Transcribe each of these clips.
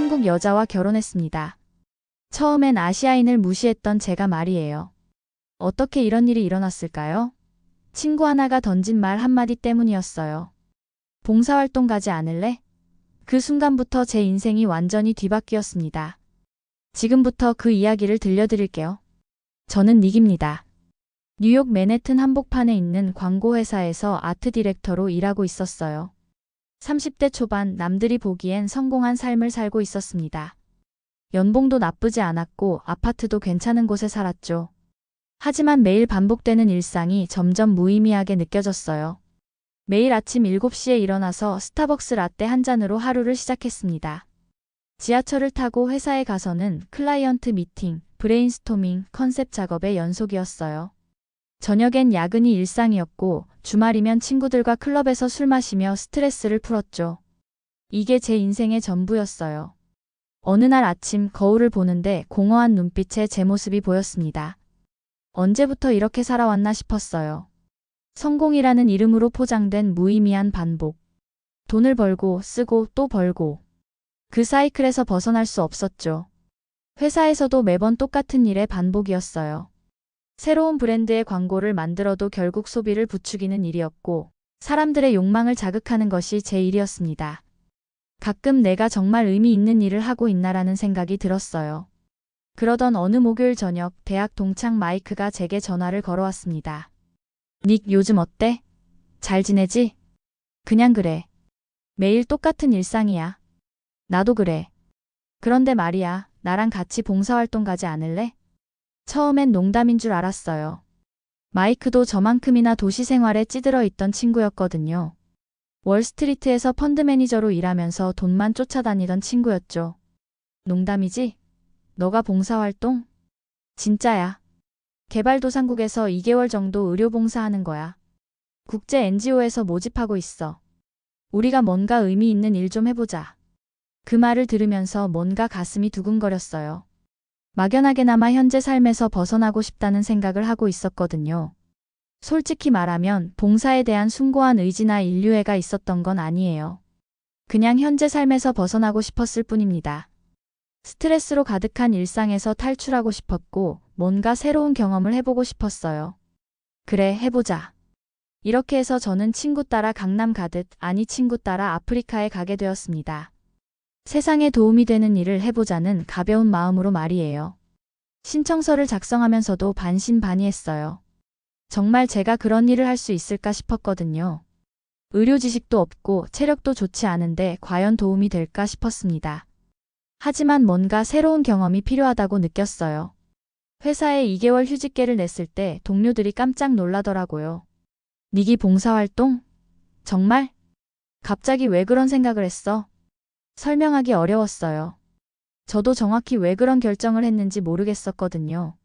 한국 여자와 결혼했습니다. 처음엔 아시아인을 무시했던 제가 말이에요. 어떻게 이런 일이 일어났을까요? 친구 하나가 던진 말 한마디 때문이었어요. 봉사활동 가지 않을래? 그 순간부터 제 인생이 완전히 뒤바뀌었습니다. 지금부터 그 이야기를 들려드릴게요. 저는 닉입니다. 뉴욕 맨해튼 한복판에 있는 광고회사에서 아트 디렉터로 일하고 있었어요. 30대 초반 남들이 보기엔 성공한 삶을 살고 있었습니다. 연봉도 나쁘지 않았고 아파트도 괜찮은 곳에 살았죠. 하지만 매일 반복되는 일상이 점점 무의미하게 느껴졌어요. 매일 아침 7시에 일어나서 스타벅스 라떼 한 잔으로 하루를 시작했습니다. 지하철을 타고 회사에 가서는 클라이언트 미팅, 브레인스토밍, 컨셉 작업의 연속이었어요. 저녁엔 야근이 일상이었고 주말이면 친구들과 클럽에서 술 마시며 스트레스를 풀었죠. 이게 제 인생의 전부였어요. 어느 날 아침 거울을 보는데 공허한 눈빛에 제 모습이 보였습니다. 언제부터 이렇게 살아왔나 싶었어요. 성공이라는 이름으로 포장된 무의미한 반복. 돈을 벌고 쓰고 또 벌고. 그 사이클에서 벗어날 수 없었죠. 회사에서도 매번 똑같은 일의 반복이었어요. 새로운 브랜드의 광고를 만들어도 결국 소비를 부추기는 일이었고 사람들의 욕망을 자극하는 것이 제 일이었습니다. 가끔 내가 정말 의미 있는 일을 하고 있나라는 생각이 들었어요. 그러던 어느 목요일 저녁 대학 동창 마이크가 제게 전화를 걸어왔습니다. 닉 요즘 어때? 잘 지내지? 그냥 그래. 매일 똑같은 일상이야. 나도 그래. 그런데 말이야, 나랑 같이 봉사활동 가지 않을래? 처음엔 농담인 줄 알았어요. 마이크도 저만큼이나 도시 생활에 찌들어 있던 친구였거든요. 월스트리트에서 펀드 매니저로 일하면서 돈만 쫓아다니던 친구였죠. 농담이지? 너가 봉사활동? 진짜야. 개발도상국에서 2개월 정도 의료봉사하는 거야. 국제 NGO에서 모집하고 있어. 우리가 뭔가 의미 있는 일 좀 해보자. 그 말을 들으면서 뭔가 가슴이 두근거렸어요. 막연하게나마 현재 삶에서 벗어나고 싶다는 생각을 하고 있었거든요. 솔직히 말하면 봉사에 대한 숭고한 의지나 인류애가 있었던 건 아니에요. 그냥 현재 삶에서 벗어나고 싶었을 뿐입니다. 스트레스로 가득한 일상에서 탈출하고 싶었고 뭔가 새로운 경험을 해보고 싶었어요. 그래, 해보자. 이렇게 해서 저는 친구 따라 강남 가듯 아니 친구 따라 아프리카에 가게 되었습니다. 세상에 도움이 되는 일을 해보자는 가벼운 마음으로 말이에요. 신청서를 작성하면서도 반신반의했어요. 정말 제가 그런 일을 할 수 있을까 싶었거든요. 의료 지식도 없고 체력도 좋지 않은데 과연 도움이 될까 싶었습니다. 하지만 뭔가 새로운 경험이 필요하다고 느꼈어요. 회사에 2개월 휴직계를 냈을 때 동료들이 깜짝 놀라더라고요. 닉이 봉사활동? 정말? 갑자기 왜 그런 생각을 했어? 설명하기 어려웠어요. 저도 정확히 왜 그런 결정을 했는지 모르겠었거든요.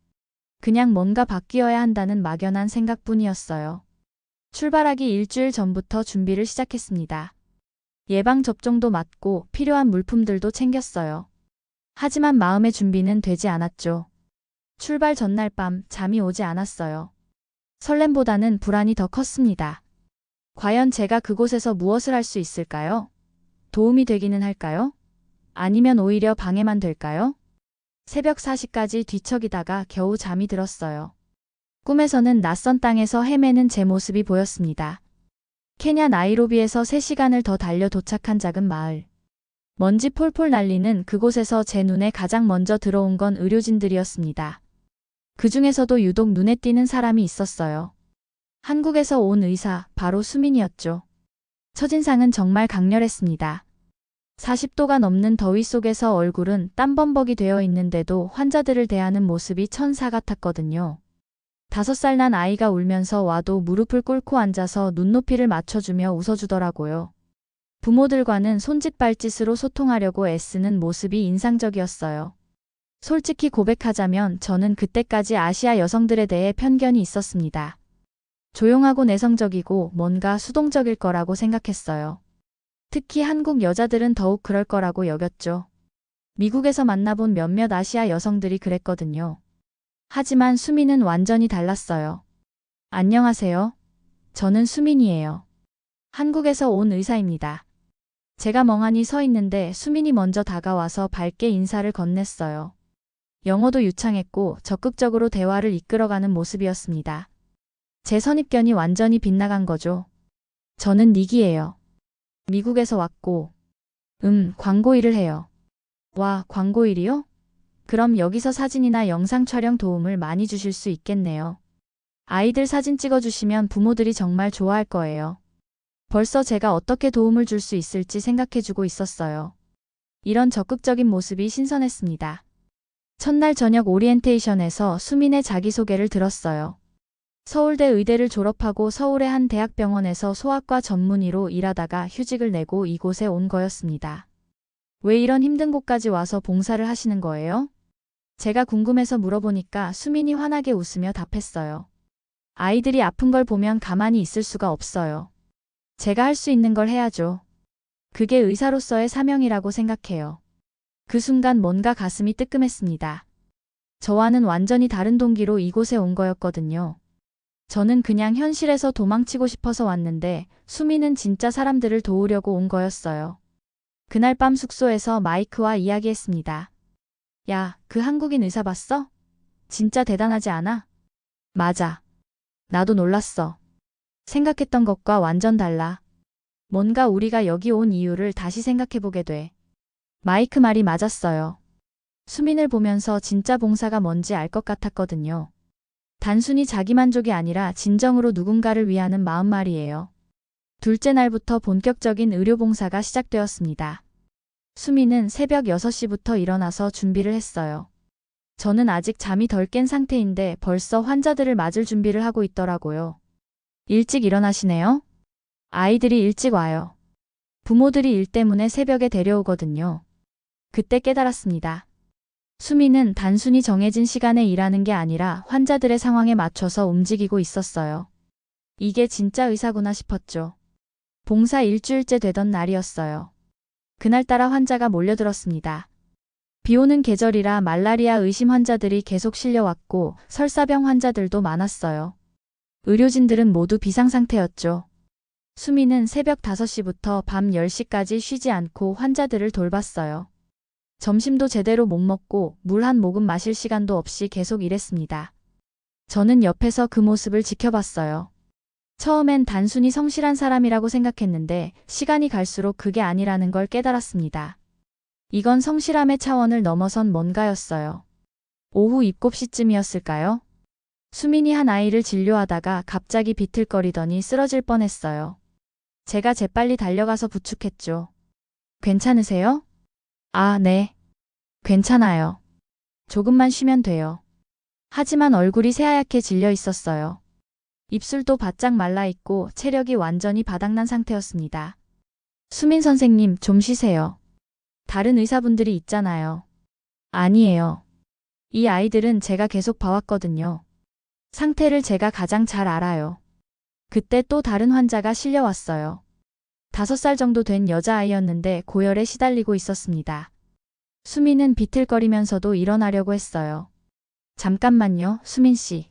그냥 뭔가 바뀌어야 한다는 막연한 생각뿐이었어요. 출발하기 일주일 전부터 준비를 시작했습니다. 예방접종도 맞고 필요한 물품들도 챙겼어요. 하지만 마음의 준비는 되지 않았죠. 출발 전날 밤 잠이 오지 않았어요. 설렘보다는 불안이 더 컸습니다. 과연 제가 그곳에서 무엇을 할 수 있을까요? 도움이 되기는 할까요? 아니면 오히려 방해만 될까요? 새벽 4시까지 뒤척이다가 겨우 잠이 들었어요. 꿈에서는 낯선 땅에서 헤매는 제 모습이 보였습니다. 케냐 나이로비에서 3시간을 더 달려 도착한 작은 마을. 먼지 폴폴 날리는 그곳에서 제 눈에 가장 먼저 들어온 건 의료진들이었습니다. 그 중에서도 유독 눈에 띄는 사람이 있었어요. 한국에서 온 의사, 바로 수민이었죠. 첫인상은 정말 강렬했습니다. 40도가 넘는 더위 속에서 얼굴은 땀범벅이 되어 있는데도 환자들을 대하는 모습이 천사 같았거든요. 5살 난 아이가 울면서 와도 무릎을 꿇고 앉아서 눈높이를 맞춰주며 웃어주더라고요. 부모들과는 손짓발짓으로 소통하려고 애쓰는 모습이 인상적이었어요. 솔직히 고백하자면 저는 그때까지 아시아 여성들에 대해 편견이 있었습니다. 조용하고 내성적이고 뭔가 수동적일 거라고 생각했어요. 특히 한국 여자들은 더욱 그럴 거라고 여겼죠. 미국에서 만나본 몇몇 아시아 여성들이 그랬거든요. 하지만 수민은 완전히 달랐어요. 안녕하세요. 저는 수민이에요. 한국에서 온 의사입니다. 제가 멍하니 서 있는데 수민이 먼저 다가와서 밝게 인사를 건넸어요. 영어도 유창했고 적극적으로 대화를 이끌어가는 모습이었습니다. 제 선입견이 완전히 빗나간 거죠. 저는 닉이에요. 미국에서 왔고, 광고 일을 해요. 와, 광고 일이요? 그럼 여기서 사진이나 영상 촬영 도움을 많이 주실 수 있겠네요. 아이들 사진 찍어주시면 부모들이 정말 좋아할 거예요. 벌써 제가 어떻게 도움을 줄 수 있을지 생각해주고 있었어요. 이런 적극적인 모습이 신선했습니다. 첫날 저녁 오리엔테이션에서 수민의 자기소개를 들었어요. 서울대 의대를 졸업하고 서울의 한 대학병원에서 소아과 전문의로 일하다가 휴직을 내고 이곳에 온 거였습니다. 왜 이런 힘든 곳까지 와서 봉사를 하시는 거예요? 제가 궁금해서 물어보니까 수민이 환하게 웃으며 답했어요. 아이들이 아픈 걸 보면 가만히 있을 수가 없어요. 제가 할 수 있는 걸 해야죠. 그게 의사로서의 사명이라고 생각해요. 그 순간 뭔가 가슴이 뜨끔했습니다. 저와는 완전히 다른 동기로 이곳에 온 거였거든요. 저는 그냥 현실에서 도망치고 싶어서 왔는데 수미는 진짜 사람들을 도우려고 온 거였어요. 그날 밤 숙소에서 마이크와 이야기했습니다. 야, 그 한국인 의사 봤어? 진짜 대단하지 않아? 맞아. 나도 놀랐어. 생각했던 것과 완전 달라. 뭔가 우리가 여기 온 이유를 다시 생각해보게 돼. 마이크 말이 맞았어요. 수민을 보면서 진짜 봉사가 뭔지 알 것 같았거든요. 단순히 자기만족이 아니라 진정으로 누군가를 위하는 마음 말이에요. 둘째 날부터 본격적인 의료봉사가 시작되었습니다. 수민은 새벽 6시부터 일어나서 준비를 했어요. 저는 아직 잠이 덜 깬 상태인데 벌써 환자들을 맞을 준비를 하고 있더라고요. 일찍 일어나시네요? 아이들이 일찍 와요. 부모들이 일 때문에 새벽에 데려오거든요. 그때 깨달았습니다. 수민은 단순히 정해진 시간에 일하는 게 아니라 환자들의 상황에 맞춰서 움직이고 있었어요. 이게 진짜 의사구나 싶었죠. 봉사 일주일째 되던 날이었어요. 그날따라 환자가 몰려들었습니다. 비 오는 계절이라 말라리아 의심 환자들이 계속 실려왔고 설사병 환자들도 많았어요. 의료진들은 모두 비상 상태였죠. 수민은 새벽 5시부터 밤 10시까지 쉬지 않고 환자들을 돌봤어요. 점심도 제대로 못 먹고 물 한 모금 마실 시간도 없이 계속 일했습니다. 저는 옆에서 그 모습을 지켜봤어요. 처음엔 단순히 성실한 사람이라고 생각했는데 시간이 갈수록 그게 아니라는 걸 깨달았습니다. 이건 성실함의 차원을 넘어선 뭔가였어요. 오후 7시쯤이었을까요? 수민이 한 아이를 진료하다가 갑자기 비틀거리더니 쓰러질 뻔했어요. 제가 재빨리 달려가서 부축했죠. 괜찮으세요? 아, 네. 괜찮아요. 조금만 쉬면 돼요. 하지만 얼굴이 새하얗게 질려 있었어요. 입술도 바짝 말라 있고 체력이 완전히 바닥난 상태였습니다. 수민 선생님, 좀 쉬세요. 다른 의사분들이 있잖아요. 아니에요. 이 아이들은 제가 계속 봐왔거든요. 상태를 제가 가장 잘 알아요. 그때 또 다른 환자가 실려왔어요. 5살 정도 된 여자아이였는데 고열에 시달리고 있었습니다. 수민은 비틀거리면서도 일어나려고 했어요. 잠깐만요, 수민 씨.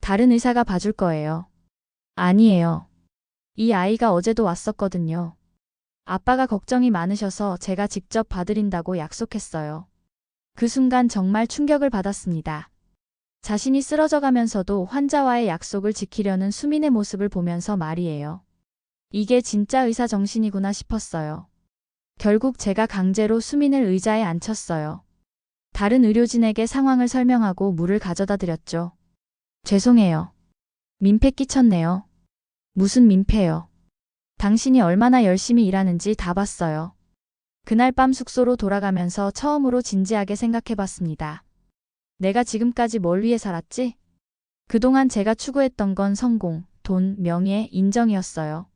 다른 의사가 봐줄 거예요. 아니에요. 이 아이가 어제도 왔었거든요. 아빠가 걱정이 많으셔서 제가 직접 봐드린다고 약속했어요. 그 순간 정말 충격을 받았습니다. 자신이 쓰러져 가면서도 환자와의 약속을 지키려는 수민의 모습을 보면서 말이에요. 이게 진짜 의사 정신이구나 싶었어요. 결국 제가 강제로 수민을 의자에 앉혔어요. 다른 의료진에게 상황을 설명하고 물을 가져다 드렸죠. 죄송해요. 민폐 끼쳤네요. 무슨 민폐요? 당신이 얼마나 열심히 일하는지 다 봤어요. 그날 밤 숙소로 돌아가면서 처음으로 진지하게 생각해봤습니다. 내가 지금까지 뭘 위해 살았지? 그동안 제가 추구했던 건 성공, 돈, 명예, 인정이었어요.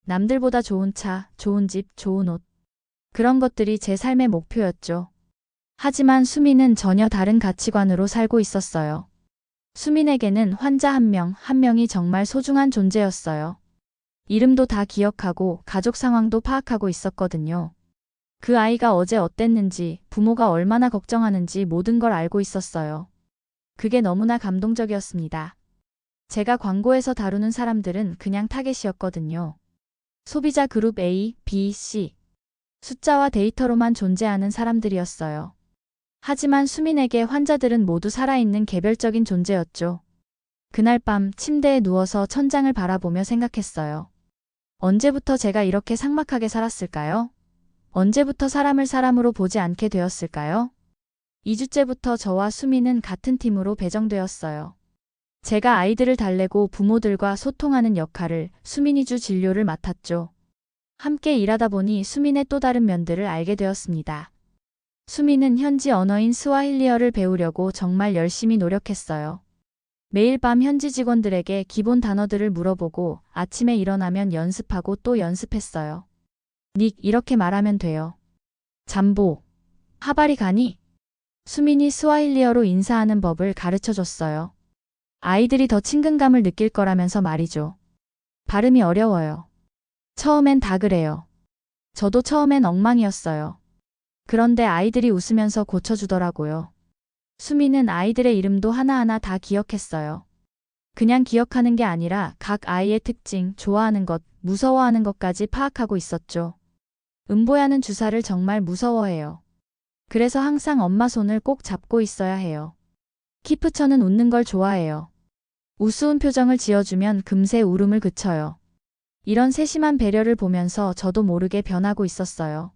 남들보다 좋은 차, 좋은 집, 좋은 옷. 그런 것들이 제 삶의 목표였죠. 하지만 수민은 전혀 다른 가치관으로 살고 있었어요. 수민에게는 환자 한 명, 한 명이 정말 소중한 존재였어요. 이름도 다 기억하고 가족 상황도 파악하고 있었거든요. 그 아이가 어제 어땠는지, 부모가 얼마나 걱정하는지 모든 걸 알고 있었어요. 그게 너무나 감동적이었습니다. 제가 광고에서 다루는 사람들은 그냥 타겟이었거든요. 소비자 그룹 A, B, C. 숫자와 데이터로만 존재하는 사람들이었어요. 하지만 수민에게 환자들은 모두 살아있는 개별적인 존재였죠. 그날 밤 침대에 누워서 천장을 바라보며 생각했어요. 언제부터 제가 이렇게 삭막하게 살았을까요? 언제부터 사람을 사람으로 보지 않게 되었을까요? 2주째부터 저와 수민은 같은 팀으로 배정되었어요. 제가 아이들을 달래고 부모들과 소통하는 역할을, 수민이 주 진료를 맡았죠. 함께 일하다 보니 수민의 또 다른 면들을 알게 되었습니다. 수민은 현지 언어인 스와힐리어를 배우려고 정말 열심히 노력했어요. 매일 밤 현지 직원들에게 기본 단어들을 물어보고 아침에 일어나면 연습하고 또 연습했어요. 닉, 이렇게 말하면 돼요. 잠보. 하바리 가니? 수민이 스와힐리어로 인사하는 법을 가르쳐줬어요. 아이들이 더 친근감을 느낄 거라면서 말이죠. 발음이 어려워요. 처음엔 다 그래요. 저도 처음엔 엉망이었어요. 그런데 아이들이 웃으면서 고쳐주더라고요. 수민은 아이들의 이름도 하나하나 다 기억했어요. 그냥 기억하는 게 아니라 각 아이의 특징, 좋아하는 것, 무서워하는 것까지 파악하고 있었죠. 은보야는 주사를 정말 무서워해요. 그래서 항상 엄마 손을 꼭 잡고 있어야 해요. 키프처는 웃는 걸 좋아해요. 우스운 표정을 지어주면 금세 울음을 그쳐요. 이런 세심한 배려를 보면서 저도 모르게 변하고 있었어요.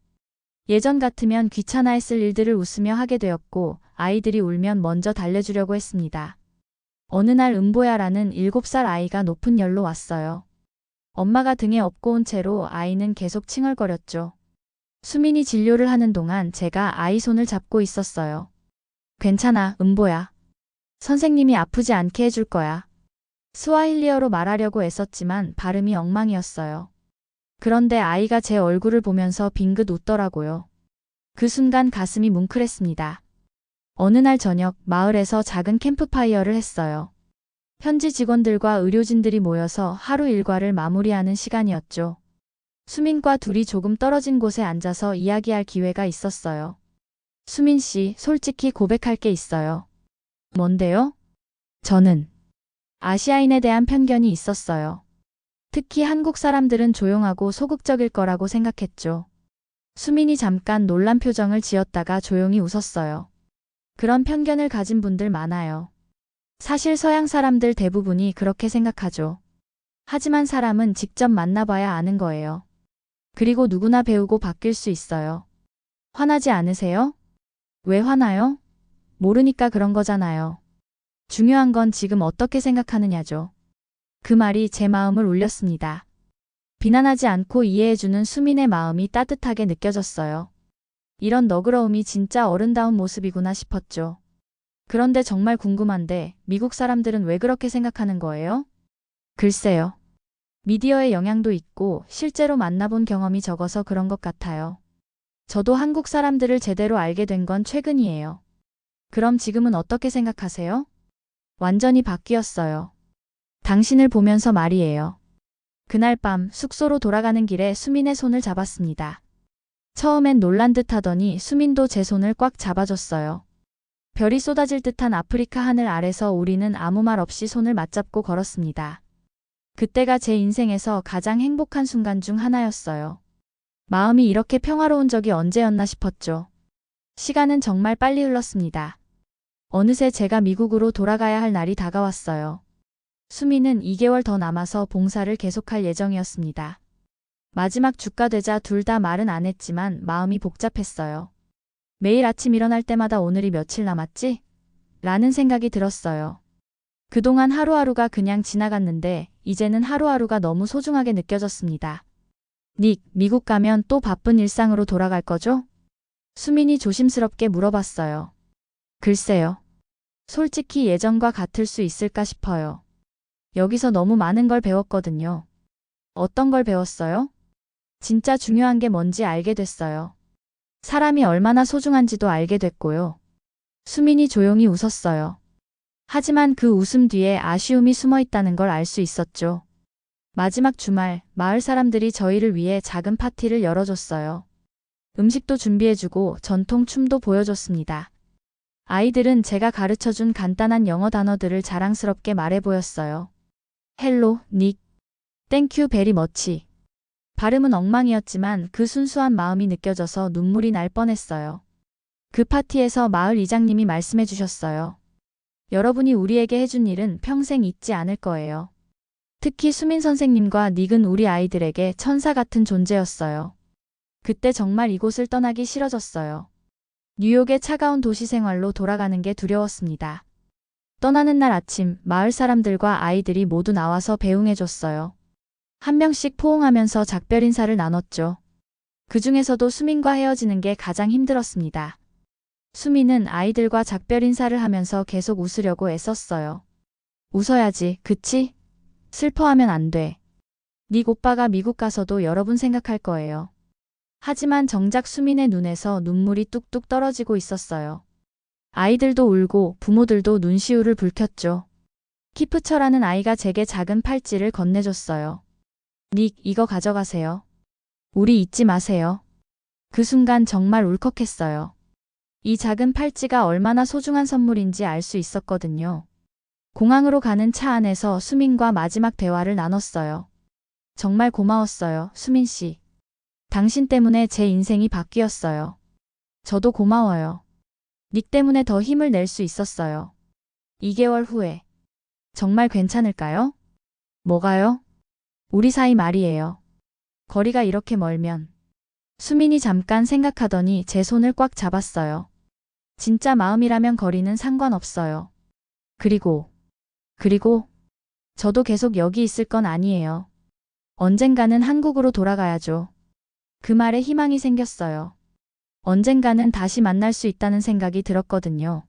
예전 같으면 귀찮아했을 일들을 웃으며 하게 되었고 아이들이 울면 먼저 달래주려고 했습니다. 어느 날 은보야라는 7살 아이가 높은 열로 왔어요. 엄마가 등에 업고 온 채로 아이는 계속 칭얼거렸죠. 수민이 진료를 하는 동안 제가 아이 손을 잡고 있었어요. 괜찮아, 은보야. 선생님이 아프지 않게 해줄 거야. 스와힐리어로 말하려고 애썼지만 발음이 엉망이었어요. 그런데 아이가 제 얼굴을 보면서 빙긋 웃더라고요. 그 순간 가슴이 뭉클했습니다. 어느 날 저녁 마을에서 작은 캠프파이어를 했어요. 현지 직원들과 의료진들이 모여서 하루 일과를 마무리하는 시간이었죠. 수민과 둘이 조금 떨어진 곳에 앉아서 이야기할 기회가 있었어요. 수민 씨, 솔직히 고백할 게 있어요. 뭔데요? 저는 아시아인에 대한 편견이 있었어요. 특히 한국 사람들은 조용하고 소극적일 거라고 생각했죠. 수민이 잠깐 놀란 표정을 지었다가 조용히 웃었어요. 그런 편견을 가진 분들 많아요. 사실 서양 사람들 대부분이 그렇게 생각하죠. 하지만 사람은 직접 만나봐야 아는 거예요. 그리고 누구나 배우고 바뀔 수 있어요. 화나지 않으세요? 왜 화나요? 모르니까 그런 거잖아요. 중요한 건 지금 어떻게 생각하느냐죠. 그 말이 제 마음을 울렸습니다. 비난하지 않고 이해해주는 수민의 마음이 따뜻하게 느껴졌어요. 이런 너그러움이 진짜 어른다운 모습이구나 싶었죠. 그런데 정말 궁금한데 미국 사람들은 왜 그렇게 생각하는 거예요? 글쎄요. 미디어의 영향도 있고 실제로 만나본 경험이 적어서 그런 것 같아요. 저도 한국 사람들을 제대로 알게 된 건 최근이에요. 그럼 지금은 어떻게 생각하세요? 완전히 바뀌었어요. 당신을 보면서 말이에요. 그날 밤 숙소로 돌아가는 길에 수민의 손을 잡았습니다. 처음엔 놀란 듯 하더니 수민도 제 손을 꽉 잡아줬어요. 별이 쏟아질 듯한 아프리카 하늘 아래서 우리는 아무 말 없이 손을 맞잡고 걸었습니다. 그때가 제 인생에서 가장 행복한 순간 중 하나였어요. 마음이 이렇게 평화로운 적이 언제였나 싶었죠. 시간은 정말 빨리 흘렀습니다. 어느새 제가 미국으로 돌아가야 할 날이 다가왔어요. 수민은 2개월 더 남아서 봉사를 계속할 예정이었습니다. 마지막 주가 되자 둘 다 말은 안 했지만 마음이 복잡했어요. 매일 아침 일어날 때마다 오늘이 며칠 남았지? 라는 생각이 들었어요. 그동안 하루하루가 그냥 지나갔는데 이제는 하루하루가 너무 소중하게 느껴졌습니다. 닉, 미국 가면 또 바쁜 일상으로 돌아갈 거죠? 수민이 조심스럽게 물어봤어요. 글쎄요. 솔직히 예전과 같을 수 있을까 싶어요. 여기서 너무 많은 걸 배웠거든요. 어떤 걸 배웠어요? 진짜 중요한 게 뭔지 알게 됐어요. 사람이 얼마나 소중한지도 알게 됐고요. 수민이 조용히 웃었어요. 하지만 그 웃음 뒤에 아쉬움이 숨어 있다는 걸 알 수 있었죠. 마지막 주말, 마을 사람들이 저희를 위해 작은 파티를 열어줬어요. 음식도 준비해주고 전통 춤도 보여줬습니다. 아이들은 제가 가르쳐준 간단한 영어 단어들을 자랑스럽게 말해 보였어요. 헬로, 닉. 땡큐 베리 머치. 발음은 엉망이었지만 그 순수한 마음이 느껴져서 눈물이 날 뻔했어요. 그 파티에서 마을 이장님이 말씀해 주셨어요. 여러분이 우리에게 해준 일은 평생 잊지 않을 거예요. 특히 수민 선생님과 닉은 우리 아이들에게 천사 같은 존재였어요. 그때 정말 이곳을 떠나기 싫어졌어요. 뉴욕의 차가운 도시 생활로 돌아가는 게 두려웠습니다. 떠나는 날 아침 마을 사람들과 아이들이 모두 나와서 배웅해줬어요. 한 명씩 포옹하면서 작별 인사를 나눴죠. 그 중에서도 수민과 헤어지는 게 가장 힘들었습니다. 수민은 아이들과 작별 인사를 하면서 계속 웃으려고 애썼어요. 웃어야지, 그치? 슬퍼하면 안 돼. 닉 오빠가 미국 가서도 여러분 생각할 거예요. 하지만 정작 수민의 눈에서 눈물이 뚝뚝 떨어지고 있었어요. 아이들도 울고 부모들도 눈시울을 붉혔죠. 키프처라는 아이가 제게 작은 팔찌를 건네줬어요. 닉, 이거 가져가세요. 우리 잊지 마세요. 그 순간 정말 울컥했어요. 이 작은 팔찌가 얼마나 소중한 선물인지 알 수 있었거든요. 공항으로 가는 차 안에서 수민과 마지막 대화를 나눴어요. 정말 고마웠어요, 수민 씨. 당신 때문에 제 인생이 바뀌었어요. 저도 고마워요. 닉 때문에 더 힘을 낼 수 있었어요. 2개월 후에. 정말 괜찮을까요? 뭐가요? 우리 사이 말이에요. 거리가 이렇게 멀면. 수민이 잠깐 생각하더니 제 손을 꽉 잡았어요. 진짜 마음이라면 거리는 상관없어요. 그리고 저도 계속 여기 있을 건 아니에요. 언젠가는 한국으로 돌아가야죠. 그 말에 희망이 생겼어요. 언젠가는 다시 만날 수 있다는 생각이 들었거든요.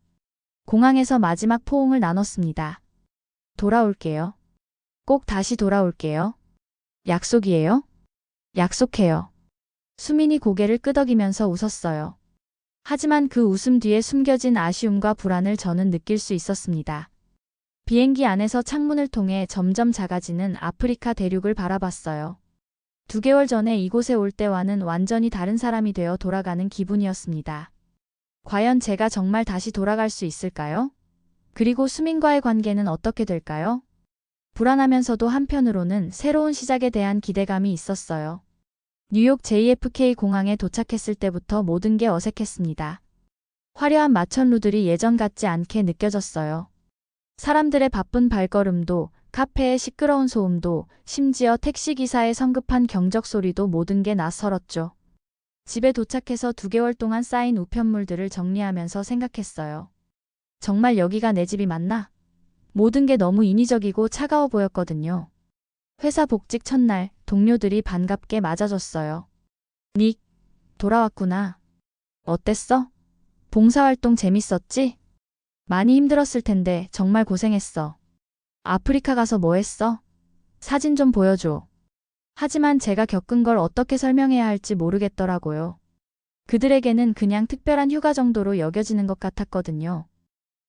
공항에서 마지막 포옹을 나눴습니다. 돌아올게요. 꼭 다시 돌아올게요. 약속이에요? 약속해요. 수민이 고개를 끄덕이면서 웃었어요. 하지만 그 웃음 뒤에 숨겨진 아쉬움과 불안을 저는 느낄 수 있었습니다. 비행기 안에서 창문을 통해 점점 작아지는 아프리카 대륙을 바라봤어요. 2개월 전에 이곳에 올 때와는 완전히 다른 사람이 되어 돌아가는 기분이었습니다. 과연 제가 정말 다시 돌아갈 수 있을까요? 그리고 수민과의 관계는 어떻게 될까요? 불안하면서도 한편으로는 새로운 시작에 대한 기대감이 있었어요. 뉴욕 JFK 공항에 도착했을 때부터 모든 게 어색했습니다. 화려한 마천루들이 예전 같지 않게 느껴졌어요. 사람들의 바쁜 발걸음도, 카페의 시끄러운 소음도, 심지어 택시기사의 성급한 경적 소리도 모든 게 낯설었죠. 집에 도착해서 2개월 동안 쌓인 우편물들을 정리하면서 생각했어요. 정말 여기가 내 집이 맞나? 모든 게 너무 인위적이고 차가워 보였거든요. 회사 복직 첫날 동료들이 반갑게 맞아줬어요. 닉, 돌아왔구나. 어땠어? 봉사활동 재밌었지? 많이 힘들었을 텐데 정말 고생했어. 아프리카 가서 뭐 했어? 사진 좀 보여줘. 하지만 제가 겪은 걸 어떻게 설명해야 할지 모르겠더라고요. 그들에게는 그냥 특별한 휴가 정도로 여겨지는 것 같았거든요.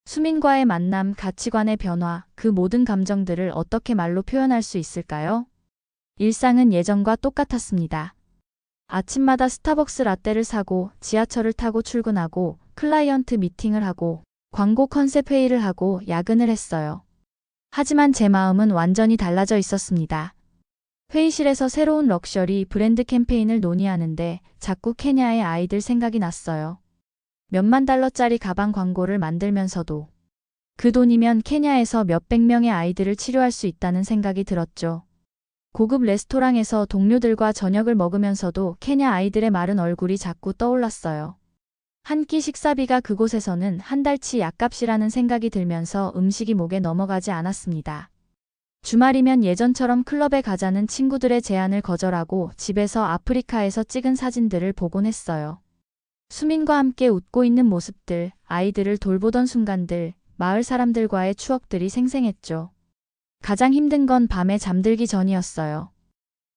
수민과의 만남, 가치관의 변화, 그 모든 감정들을 어떻게 말로 표현할 수 있을까요? 일상은 예전과 똑같았습니다. 아침마다 스타벅스 라떼를 사고 지하철을 타고 출근하고 클라이언트 미팅을 하고 광고 컨셉 회의를 하고 야근을 했어요. 하지만 제 마음은 완전히 달라져 있었습니다. 회의실에서 새로운 럭셔리 브랜드 캠페인을 논의하는데 자꾸 케냐의 아이들 생각이 났어요. 몇만 달러짜리 가방 광고를 만들면서도 그 돈이면 케냐에서 몇백 명의 아이들을 치료할 수 있다는 생각이 들었죠. 고급 레스토랑에서 동료들과 저녁을 먹으면서도 케냐 아이들의 마른 얼굴이 자꾸 떠올랐어요. 한 끼 식사비가 그곳에서는 한 달치 약값이라는 생각이 들면서 음식이 목에 넘어가지 않았습니다. 주말이면 예전처럼 클럽에 가자는 친구들의 제안을 거절하고 집에서 아프리카에서 찍은 사진들을 보곤 했어요. 수민과 함께 웃고 있는 모습들, 아이들을 돌보던 순간들, 마을 사람들과의 추억들이 생생했죠. 가장 힘든 건 밤에 잠들기 전이었어요.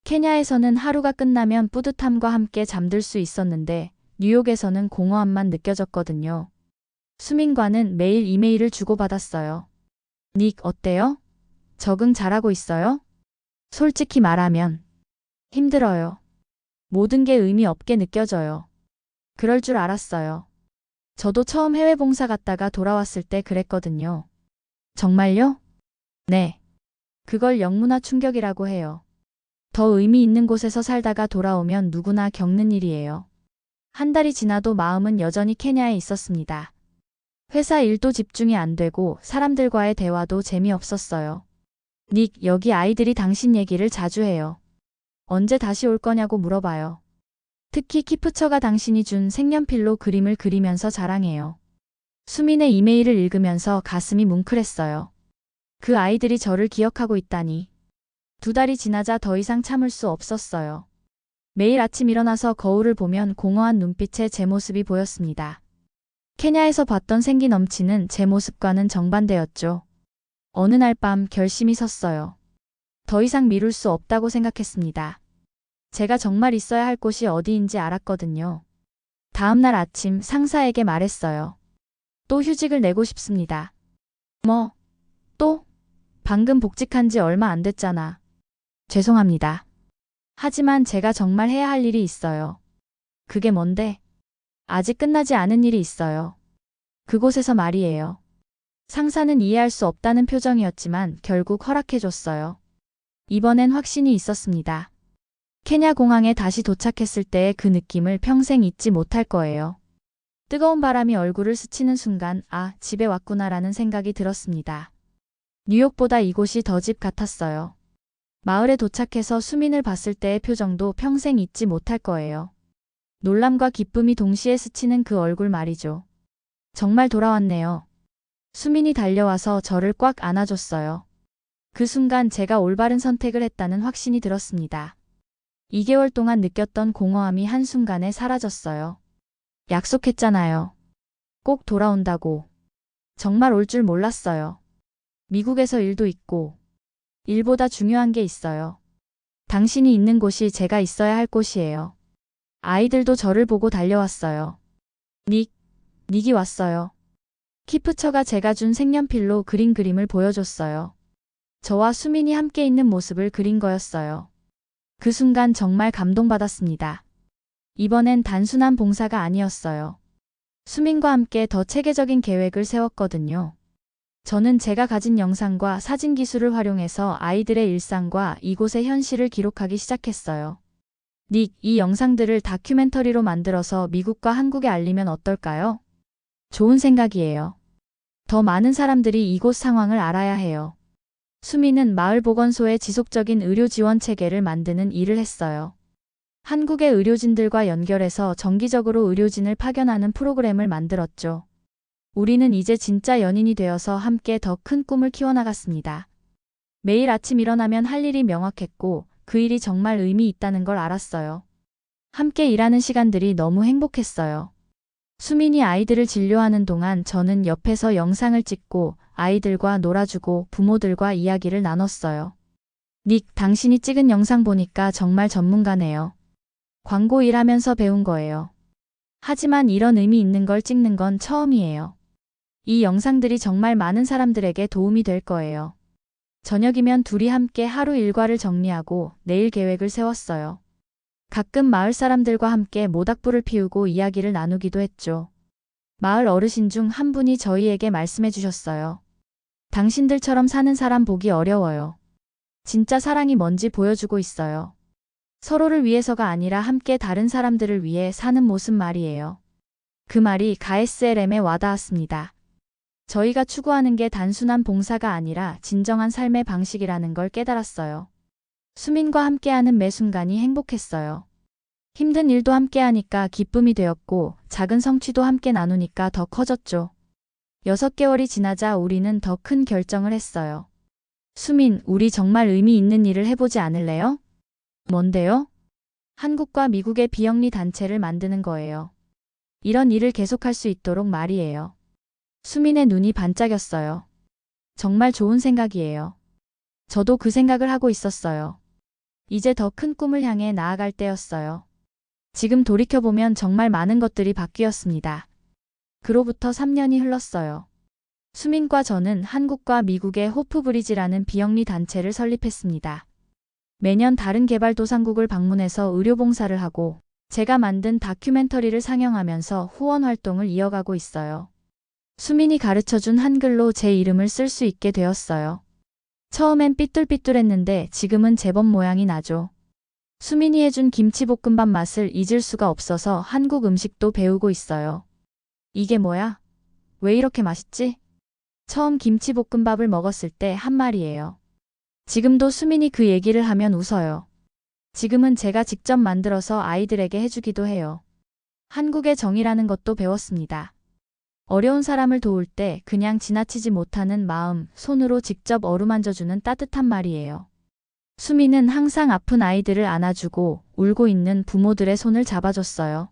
케냐에서는 하루가 끝나면 뿌듯함과 함께 잠들 수 있었는데 뉴욕에서는 공허함만 느껴졌거든요. 수민과는 매일 이메일을 주고받았어요. 닉, 어때요? 적응 잘하고 있어요? 솔직히 말하면 힘들어요. 모든 게 의미 없게 느껴져요. 그럴 줄 알았어요. 저도 처음 해외 봉사 갔다가 돌아왔을 때 그랬거든요. 정말요? 네. 그걸 영문화 충격이라고 해요. 더 의미 있는 곳에서 살다가 돌아오면 누구나 겪는 일이에요. 한 달이 지나도 마음은 여전히 케냐에 있었습니다. 회사 일도 집중이 안 되고 사람들과의 대화도 재미없었어요. 닉, 여기 아이들이 당신 얘기를 자주 해요. 언제 다시 올 거냐고 물어봐요. 특히 키프처가 당신이 준 색연필로 그림을 그리면서 자랑해요. 수민의 이메일을 읽으면서 가슴이 뭉클했어요. 그 아이들이 저를 기억하고 있다니. 2달이 지나자 더 이상 참을 수 없었어요. 매일 아침 일어나서 거울을 보면 공허한 눈빛에 제 모습이 보였습니다. 케냐에서 봤던 생기 넘치는 제 모습과는 정반대였죠. 어느 날 밤 결심이 섰어요. 더 이상 미룰 수 없다고 생각했습니다. 제가 정말 있어야 할 곳이 어디인지 알았거든요. 다음 날 아침 상사에게 말했어요. 또 휴직을 내고 싶습니다. 뭐? 또? 방금 복직한 지 얼마 안 됐잖아. 죄송합니다. 하지만 제가 정말 해야 할 일이 있어요. 그게 뭔데? 아직 끝나지 않은 일이 있어요. 그곳에서 말이에요. 상사는 이해할 수 없다는 표정이었지만 결국 허락해줬어요. 이번엔 확신이 있었습니다. 케냐 공항에 다시 도착했을 때의 그 느낌을 평생 잊지 못할 거예요. 뜨거운 바람이 얼굴을 스치는 순간 아, 집에 왔구나라는 생각이 들었습니다. 뉴욕보다 이곳이 더 집 같았어요. 마을에 도착해서 수민을 봤을 때의 표정도 평생 잊지 못할 거예요. 놀람과 기쁨이 동시에 스치는 그 얼굴 말이죠. 정말 돌아왔네요. 수민이 달려와서 저를 꽉 안아줬어요. 그 순간 제가 올바른 선택을 했다는 확신이 들었습니다. 2개월 동안 느꼈던 공허함이 한순간에 사라졌어요. 약속했잖아요. 꼭 돌아온다고. 정말 올 줄 몰랐어요. 미국에서 일도 있고 일보다 중요한 게 있어요. 당신이 있는 곳이 제가 있어야 할 곳이에요. 아이들도 저를 보고 달려왔어요. 닉이 왔어요. 키프처가 제가 준 색연필로 그린 그림을 보여줬어요. 저와 수민이 함께 있는 모습을 그린 거였어요. 그 순간 정말 감동받았습니다. 이번엔 단순한 봉사가 아니었어요. 수민과 함께 더 체계적인 계획을 세웠거든요. 저는 제가 가진 영상과 사진 기술을 활용해서 아이들의 일상과 이곳의 현실을 기록하기 시작했어요. 닉, 이 영상들을 다큐멘터리로 만들어서 미국과 한국에 알리면 어떨까요? 좋은 생각이에요. 더 많은 사람들이 이곳 상황을 알아야 해요. 수민은 마을보건소의 지속적인 의료 지원 체계를 만드는 일을 했어요. 한국의 의료진들과 연결해서 정기적으로 의료진을 파견하는 프로그램을 만들었죠. 우리는 이제 진짜 연인이 되어서 함께 더 큰 꿈을 키워나갔습니다. 매일 아침 일어나면 할 일이 명확했고 그 일이 정말 의미 있다는 걸 알았어요. 함께 일하는 시간들이 너무 행복했어요. 수민이 아이들을 진료하는 동안 저는 옆에서 영상을 찍고 아이들과 놀아주고 부모들과 이야기를 나눴어요. 닉, 당신이 찍은 영상 보니까 정말 전문가네요. 광고 일하면서 배운 거예요. 하지만 이런 의미 있는 걸 찍는 건 처음이에요. 이 영상들이 정말 많은 사람들에게 도움이 될 거예요. 저녁이면 둘이 함께 하루 일과를 정리하고 내일 계획을 세웠어요. 가끔 마을 사람들과 함께 모닥불을 피우고 이야기를 나누기도 했죠. 마을 어르신 중 한 분이 저희에게 말씀해 주셨어요. 당신들처럼 사는 사람 보기 어려워요. 진짜 사랑이 뭔지 보여주고 있어요. 서로를 위해서가 아니라 함께 다른 사람들을 위해 사는 모습 말이에요. 그 말이 가에스엘엠에 와닿았습니다. 저희가 추구하는 게 단순한 봉사가 아니라 진정한 삶의 방식이라는 걸 깨달았어요. 수민과 함께하는 매 순간이 행복했어요. 힘든 일도 함께하니까 기쁨이 되었고 작은 성취도 함께 나누니까 더 커졌죠. 6개월이 지나자 우리는 더 큰 결정을 했어요. 수민, 우리 정말 의미 있는 일을 해보지 않을래요? 뭔데요? 한국과 미국의 비영리 단체를 만드는 거예요. 이런 일을 계속할 수 있도록 말이에요. 수민의 눈이 반짝였어요. 정말 좋은 생각이에요. 저도 그 생각을 하고 있었어요. 이제 더 큰 꿈을 향해 나아갈 때였어요. 지금 돌이켜보면 정말 많은 것들이 바뀌었습니다. 그로부터 3년이 흘렀어요. 수민과 저는 한국과 미국의 호프브리지라는 비영리 단체를 설립했습니다. 매년 다른 개발도상국을 방문해서 의료봉사를 하고 제가 만든 다큐멘터리를 상영하면서 후원 활동을 이어가고 있어요. 수민이 가르쳐준 한글로 제 이름을 쓸 수 있게 되었어요. 처음엔 삐뚤삐뚤했는데 지금은 제법 모양이 나죠. 수민이 해준 김치볶음밥 맛을 잊을 수가 없어서 한국 음식도 배우고 있어요. 이게 뭐야? 왜 이렇게 맛있지? 처음 김치볶음밥을 먹었을 때 한 말이에요. 지금도 수민이 그 얘기를 하면 웃어요. 지금은 제가 직접 만들어서 아이들에게 해주기도 해요. 한국의 정이라는 것도 배웠습니다. 어려운 사람을 도울 때 그냥 지나치지 못하는 마음, 손으로 직접 어루만져주는 따뜻한 말이에요. 수민은 항상 아픈 아이들을 안아주고 울고 있는 부모들의 손을 잡아줬어요.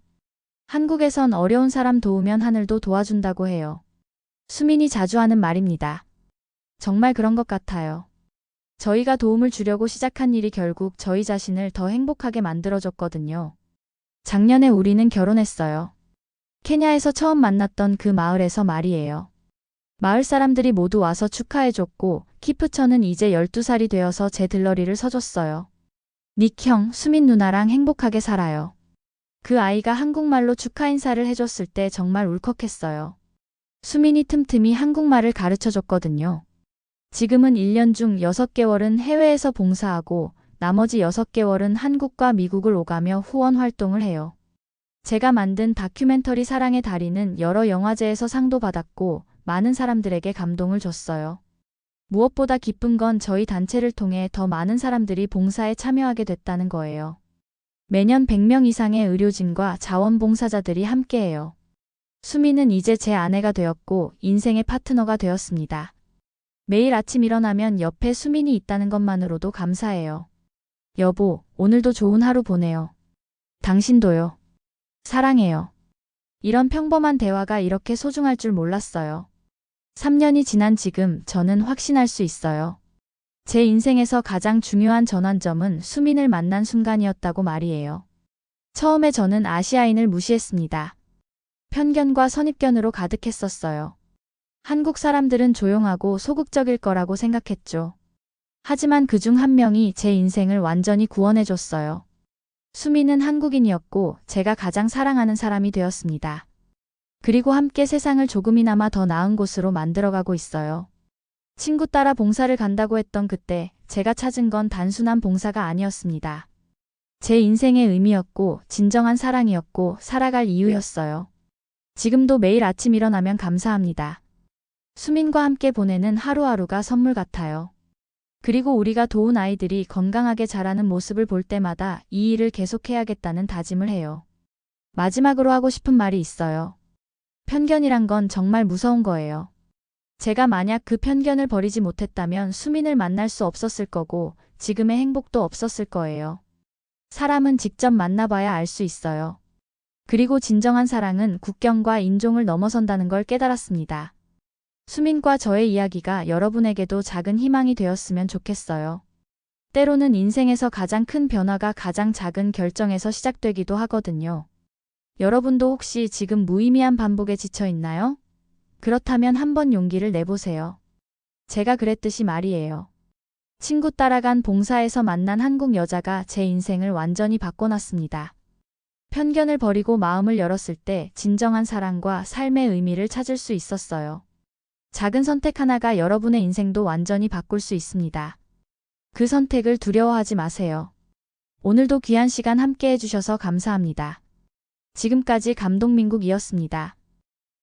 한국에선 어려운 사람 도우면 하늘도 도와준다고 해요. 수민이 자주 하는 말입니다. 정말 그런 것 같아요. 저희가 도움을 주려고 시작한 일이 결국 저희 자신을 더 행복하게 만들어줬거든요. 작년에 우리는 결혼했어요. 케냐에서 처음 만났던 그 마을에서 말이에요. 마을 사람들이 모두 와서 축하해줬고 키프처는 이제 12살이 되어서 제 들러리를 서줬어요. 닉 형, 수민 누나랑 행복하게 살아요. 그 아이가 한국말로 축하 인사를 해줬을 때 정말 울컥했어요. 수민이 틈틈이 한국말을 가르쳐줬거든요. 지금은 1년 중 6개월은 해외에서 봉사하고 나머지 6개월은 한국과 미국을 오가며 후원 활동을 해요. 제가 만든 다큐멘터리 사랑의 다리는 여러 영화제에서 상도 받았고 많은 사람들에게 감동을 줬어요. 무엇보다 기쁜 건 저희 단체를 통해 더 많은 사람들이 봉사에 참여하게 됐다는 거예요. 매년 100명 이상의 의료진과 자원봉사자들이 함께해요. 수민은 이제 제 아내가 되었고 인생의 파트너가 되었습니다. 매일 아침 일어나면 옆에 수민이 있다는 것만으로도 감사해요. 여보, 오늘도 좋은 하루 보내요. 당신도요. 사랑해요. 이런 평범한 대화가 이렇게 소중할 줄 몰랐어요. 3년이 지난 지금 저는 확신할 수 있어요. 제 인생에서 가장 중요한 전환점은 수민을 만난 순간이었다고 말이에요. 처음에 저는 아시아인을 무시했습니다. 편견과 선입견으로 가득했었어요. 한국 사람들은 조용하고 소극적일 거라고 생각했죠. 하지만 그중 한 명이 제 인생을 완전히 구원해줬어요. 수민은 한국인이었고 제가 가장 사랑하는 사람이 되었습니다. 그리고 함께 세상을 조금이나마 더 나은 곳으로 만들어가고 있어요. 친구 따라 봉사를 간다고 했던 그때 제가 찾은 건 단순한 봉사가 아니었습니다. 제 인생의 의미였고 진정한 사랑이었고 살아갈 이유였어요. 지금도 매일 아침 일어나면 감사합니다. 수민과 함께 보내는 하루하루가 선물 같아요. 그리고 우리가 도운 아이들이 건강하게 자라는 모습을 볼 때마다 이 일을 계속해야겠다는 다짐을 해요. 마지막으로 하고 싶은 말이 있어요. 편견이란 건 정말 무서운 거예요. 제가 만약 그 편견을 버리지 못했다면 수민을 만날 수 없었을 거고 지금의 행복도 없었을 거예요. 사람은 직접 만나봐야 알 수 있어요. 그리고 진정한 사랑은 국경과 인종을 넘어선다는 걸 깨달았습니다. 수민과 저의 이야기가 여러분에게도 작은 희망이 되었으면 좋겠어요. 때로는 인생에서 가장 큰 변화가 가장 작은 결정에서 시작되기도 하거든요. 여러분도 혹시 지금 무의미한 반복에 지쳐 있나요? 그렇다면 한번 용기를 내보세요. 제가 그랬듯이 말이에요. 친구 따라간 봉사에서 만난 한국 여자가 제 인생을 완전히 바꿔놨습니다. 편견을 버리고 마음을 열었을 때 진정한 사랑과 삶의 의미를 찾을 수 있었어요. 작은 선택 하나가 여러분의 인생도 완전히 바꿀 수 있습니다. 그 선택을 두려워하지 마세요. 오늘도 귀한 시간 함께 해주셔서 감사합니다. 지금까지 감동민국이었습니다.